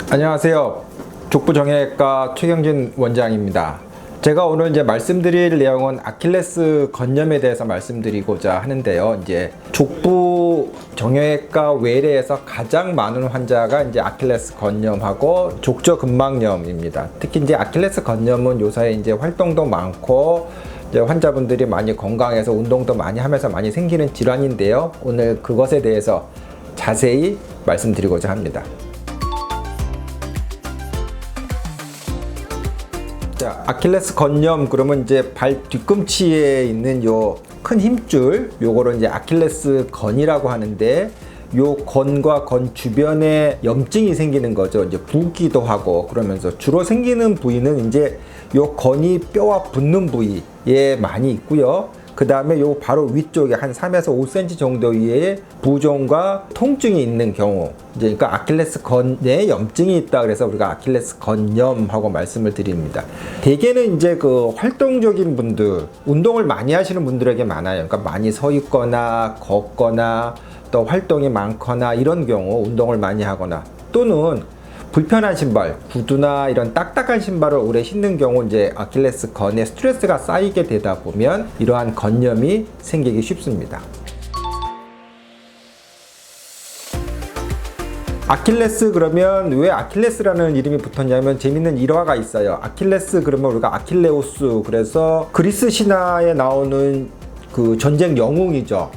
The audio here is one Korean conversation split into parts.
안녕하세요. 족부정형외과 최경진 원장입니다. 제가 오늘 말씀드릴 내용은 아킬레스 건염에 대해서 말씀드리고자 하는데요. 족부 정형외과 외래에서 가장 많은 환자가 아킬레스 건염하고 족저근막염입니다. 특히 아킬레스 건염은 요새 활동도 많고 환자분들이 많이 건강해서 운동도 많이 하면서 많이 생기는 질환인데요. 오늘 그것에 대해서 자세히 말씀드리고자 합니다. 자, 아킬레스 건염 그러면 발 뒤꿈치에 있는 요 큰 힘줄 요거를 아킬레스 건이라고 하는데, 요 건과 건 주변에 염증이 생기는 거죠. 붓기도 하고 그러면서 주로 생기는 부위는 요 건이 뼈와 붙는 부위에 많이 있고요. 그 다음에 요 바로 위쪽에 한 3에서 5cm 정도 위에 부종과 통증이 있는 경우, 그러니까 아킬레스 건에 염증이 있다 그래서 우리가 아킬레스 건염하고 말씀을 드립니다. 대개는 그 활동적인 분들, 운동을 많이 하시는 분들에게 많아요. 그러니까 많이 서 있거나 걷거나 또 활동이 많거나 이런 경우, 운동을 많이 하거나 또는 불편한 신발, 구두나 이런 딱딱한 신발을 오래 신는 경우 아킬레스 건에 스트레스가 쌓이게 되다 보면 이러한 건염이 생기기 쉽습니다. 아킬레스 그러면 왜 아킬레스라는 이름이 붙었냐면 재밌는 일화가 있어요. 아킬레스 그러면 우리가 아킬레우스, 그래서 그리스 신화에 나오는 그 전쟁 영웅이죠.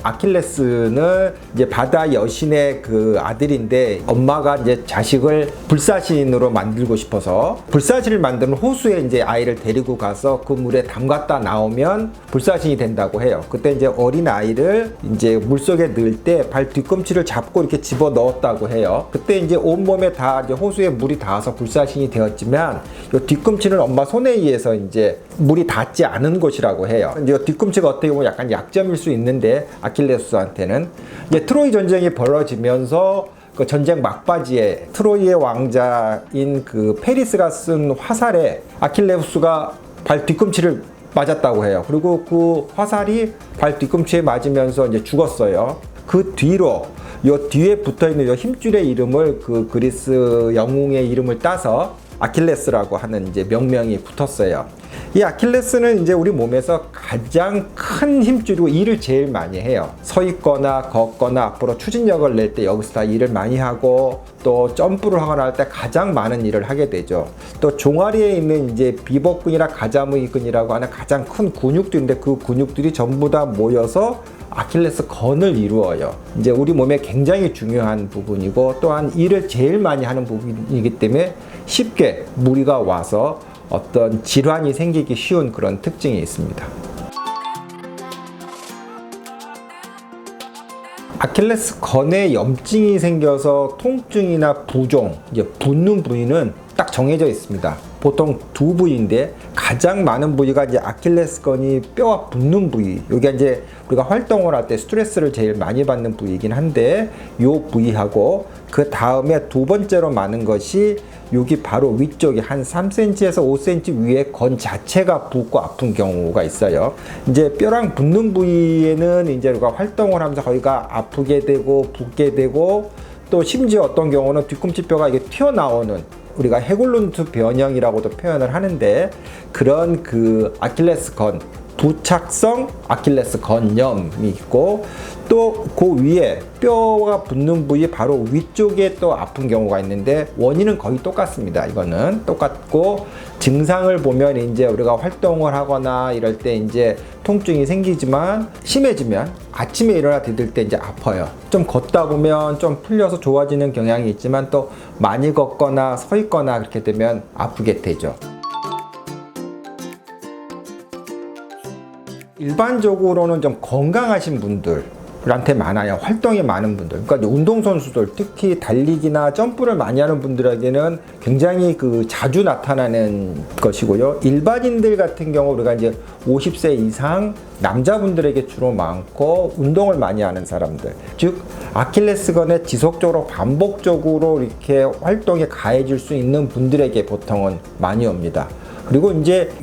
아킬레스는 바다 여신의 그 아들인데, 엄마가 자식을 불사신으로 만들고 싶어서 불사신을 만드는 호수에 아이를 데리고 가서 그 물에 담갔다 나오면 불사신이 된다고 해요. 그때 어린 아이를 물속에 넣을 때 발 뒤꿈치를 잡고 이렇게 집어 넣었다고 해요. 그때 온몸에 다 호수에 물이 닿아서 불사신이 되었지만, 이 뒤꿈치는 엄마 손에 의해서 물이 닿지 않은 곳이라고 해요. 뒤꿈치가 어떻게 보면 약간 약점일 수 있는데, 아킬레우스한테는 트로이 전쟁이 벌어지면서 그 전쟁 막바지에 트로이의 왕자인 그 페리스가 쓴 화살에 아킬레우스가 발 뒤꿈치를 맞았다고 해요. 그리고 그 화살이 발 뒤꿈치에 맞으면서 죽었어요. 그 뒤로 요 뒤에 붙어있는 요 힘줄의 이름을, 그 그리스 영웅의 이름을 따서 아킬레스라고 하는 명명이 붙었어요. 이 아킬레스는 우리 몸에서 가장 큰 힘줄이고 일을 제일 많이 해요. 서 있거나 걷거나 앞으로 추진력을 낼 때 여기서 다 일을 많이 하고, 또 점프를 하거나 할 때 가장 많은 일을 하게 되죠. 또 종아리에 있는 비복근이나 가자미근이라고 하는 가장 큰 근육들인데, 그 근육들이 전부 다 모여서 아킬레스 건을 이루어요. 우리 몸에 굉장히 중요한 부분이고, 또한 일을 제일 많이 하는 부분이기 때문에 쉽게 무리가 와서 어떤 질환이 생기기 쉬운 그런 특징이 있습니다. 아킬레스 건에 염증이 생겨서 통증이나 부종, 붓는 부위는 딱 정해져 있습니다. 보통 두 부위인데, 가장 많은 부위가 아킬레스 건이 뼈와 붙는 부위, 여기 우리가 활동을 할 때 스트레스를 제일 많이 받는 부위이긴 한데, 요 부위하고 그 다음에 두 번째로 많은 것이 여기 바로 위쪽에 한 3cm에서 5cm 위에 건 자체가 붓고 아픈 경우가 있어요. 뼈랑 붙는 부위에는 우리가 활동을 하면서 거기가 아프게 되고 붓게 되고, 또 심지어 어떤 경우는 뒤꿈치 뼈가 이게 튀어나오는, 우리가 헤굴룬트 변형이라고도 표현을 하는데, 그런 그 아킬레스 건, 부착성 아킬레스 건염이 있고, 또 그 위에 뼈가 붙는 부위 바로 위쪽에 또 아픈 경우가 있는데, 원인은 거의 똑같습니다. 이거는 똑같고, 증상을 보면 우리가 활동을 하거나 이럴 때 통증이 생기지만, 심해지면 아침에 일어나 디딜 때 아파요. 좀 걷다 보면 좀 풀려서 좋아지는 경향이 있지만, 또 많이 걷거나 서 있거나 그렇게 되면 아프게 되죠. 일반적으로는 좀 건강하신 분들한테 많아요. 활동이 많은 분들, 그러니까 운동선수들, 특히 달리기나 점프를 많이 하는 분들에게는 굉장히 자주 나타나는 것이고요. 일반인들 같은 경우 우리가 50세 이상 남자분들에게 주로 많고, 운동을 많이 하는 사람들, 즉 아킬레스건에 지속적으로 반복적으로 이렇게 활동에 가해질 수 있는 분들에게 보통은 많이 옵니다. 그리고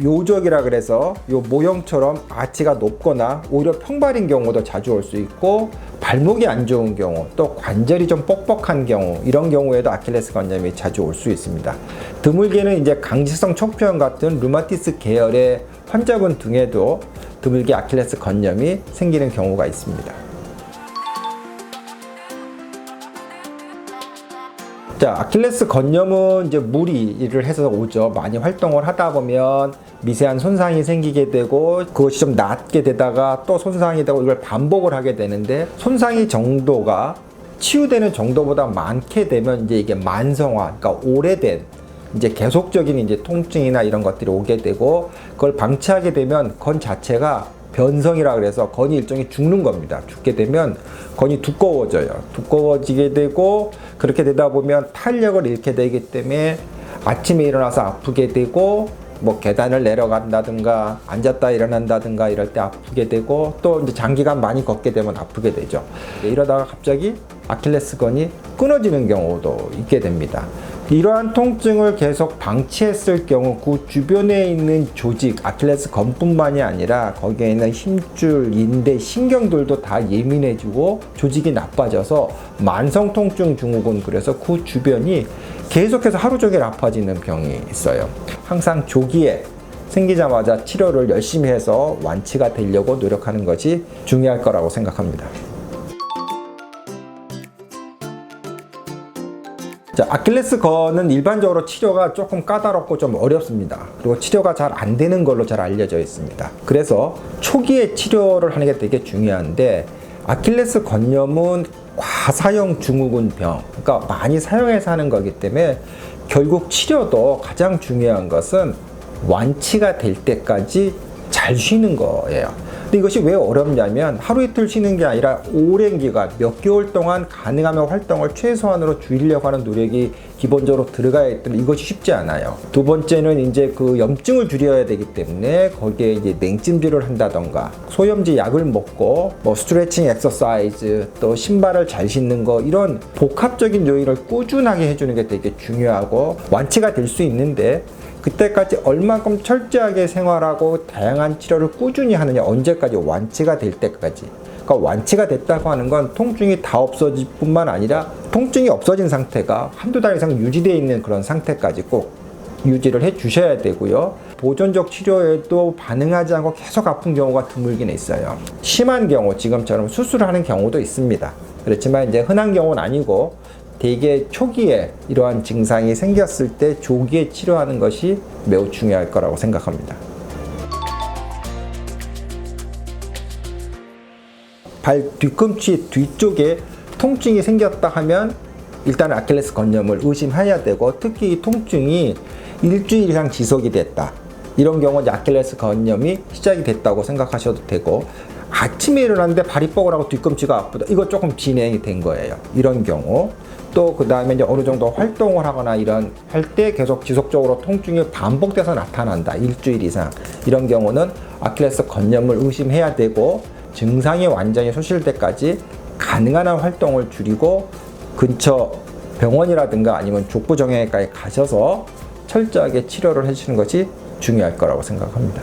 요적이라 그래서 요 모형처럼 아치가 높거나 오히려 평발인 경우도 자주 올 수 있고, 발목이 안 좋은 경우, 또 관절이 좀 뻑뻑한 경우, 이런 경우에도 아킬레스 건염이 자주 올 수 있습니다. 드물게는 이제 강직성 척추염 같은 류마티스 계열의 환자분 등에도 드물게 아킬레스 건염이 생기는 경우가 있습니다. 자, 아킬레스 건염은 이제 무리를 해서 오죠. 많이 활동을 하다 보면 미세한 손상이 생기게 되고 그것이 좀 낫게 되다가 또 손상이 되고 이걸 반복을 하게 되는데, 손상의 정도가 치유되는 정도보다 많게 되면 이제 이게 만성화, 그러니까 오래된 이제 계속적인 이제 통증이나 이런 것들이 오게 되고, 그걸 방치하게 되면 건 자체가 변성이라 그래서 건이 일종의 죽는 겁니다. 죽게 되면 건이 두꺼워져요. 두꺼워지게 되고, 그렇게 되다 보면 탄력을 잃게 되기 때문에 아침에 일어나서 아프게 되고, 뭐 계단을 내려간다든가 앉았다 일어난다든가 이럴 때 아프게 되고, 또 이제 장기간 많이 걷게 되면 아프게 되죠. 이러다가 갑자기 아킬레스건이 끊어지는 경우도 있게 됩니다. 이러한 통증을 계속 방치했을 경우 그 주변에 있는 조직, 아킬레스건뿐만이 아니라 거기에 있는 힘줄, 인대, 신경들도 다 예민해지고 조직이 나빠져서 만성 통증 증후군, 그래서 그 주변이 계속해서 하루 종일 아파지는 병이 있어요. 항상 조기에 생기자마자 치료를 열심히 해서 완치가 되려고 노력하는 것이 중요할 거라고 생각합니다. 자, 아킬레스건은 일반적으로 치료가 조금 까다롭고 좀 어렵습니다. 그리고 치료가 잘 안 되는 걸로 잘 알려져 있습니다. 그래서 초기에 치료를 하는 게 되게 중요한데, 아킬레스 건염은 과사용 증후군병, 그러니까 많이 사용해서 하는 거기 때문에 결국 치료도 가장 중요한 것은 완치가 될 때까지 잘 쉬는 거예요. 근데 이것이 왜 어렵냐면 하루 이틀 쉬는 게 아니라 오랜 기간, 몇 개월 동안 가능하면 활동을 최소한으로 줄이려고 하는 노력이 기본적으로 들어가야 하기 때문에 이것이 쉽지 않아요. 두 번째는 이제 그 염증을 줄여야 되기 때문에 거기에 이제 냉찜질을 한다던가 소염제 약을 먹고 뭐 스트레칭 엑서사이즈, 또 신발을 잘 신는 거, 이런 복합적인 요인을 꾸준하게 해주는 게 되게 중요하고, 완치가 될 수 있는데 그때까지 얼만큼 철저하게 생활하고 다양한 치료를 꾸준히 하느냐, 언제까지 완치가 될 때까지. 그러니까 완치가 됐다고 하는 건 통증이 다 없어질 뿐만 아니라 통증이 없어진 상태가 한두 달 이상 유지되어 있는 그런 상태까지 꼭 유지를 해 주셔야 되고요. 보존적 치료에도 반응하지 않고 계속 아픈 경우가 드물긴 있어요. 심한 경우, 지금처럼 수술을 하는 경우도 있습니다. 그렇지만 이제 흔한 경우는 아니고, 대개 초기에 이러한 증상이 생겼을 때 조기에 치료하는 것이 매우 중요할 거라고 생각합니다. 발 뒤꿈치 뒤쪽에 통증이 생겼다 하면 일단 아킬레스 건염을 의심해야 되고, 특히 이 통증이 일주일 이상 지속이 됐다, 이런 경우는 아킬레스 건염이 시작이 됐다고 생각하셔도 되고, 아침에 일어났는데 발이 뻐근하고 뒤꿈치가 아프다, 이거 조금 진행이 된 거예요. 이런 경우. 또 그 다음에 이제 어느 정도 활동을 하거나 이런 할 때 계속 지속적으로 통증이 반복돼서 나타난다, 일주일 이상, 이런 경우는 아킬레스 건염을 의심해야 되고, 증상이 완전히 소실될 때까지 가능한 한 활동을 줄이고 근처 병원이라든가 아니면 족부정형외과에 가셔서 철저하게 치료를 해주시는 것이 중요할 거라고 생각합니다.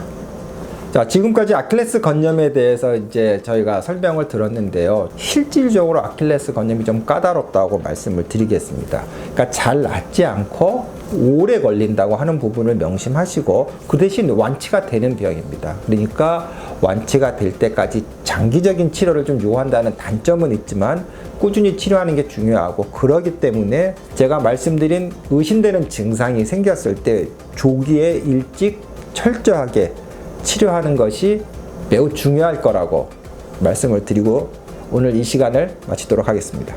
자, 지금까지 아킬레스 건염에 대해서 이제 저희가 설명을 들었는데요. 실질적으로 아킬레스 건염이 좀 까다롭다고 말씀을 드리겠습니다. 그러니까 잘 낫지 않고 오래 걸린다고 하는 부분을 명심하시고, 그 대신 완치가 되는 병입니다. 그러니까 완치가 될 때까지 장기적인 치료를 좀 요한다는 단점은 있지만 꾸준히 치료하는 게 중요하고, 그러기 때문에 제가 말씀드린 의심되는 증상이 생겼을 때 조기에 일찍 철저하게 치료하는 것이 매우 중요할 거라고 말씀을 드리고 오늘 이 시간을 마치도록 하겠습니다.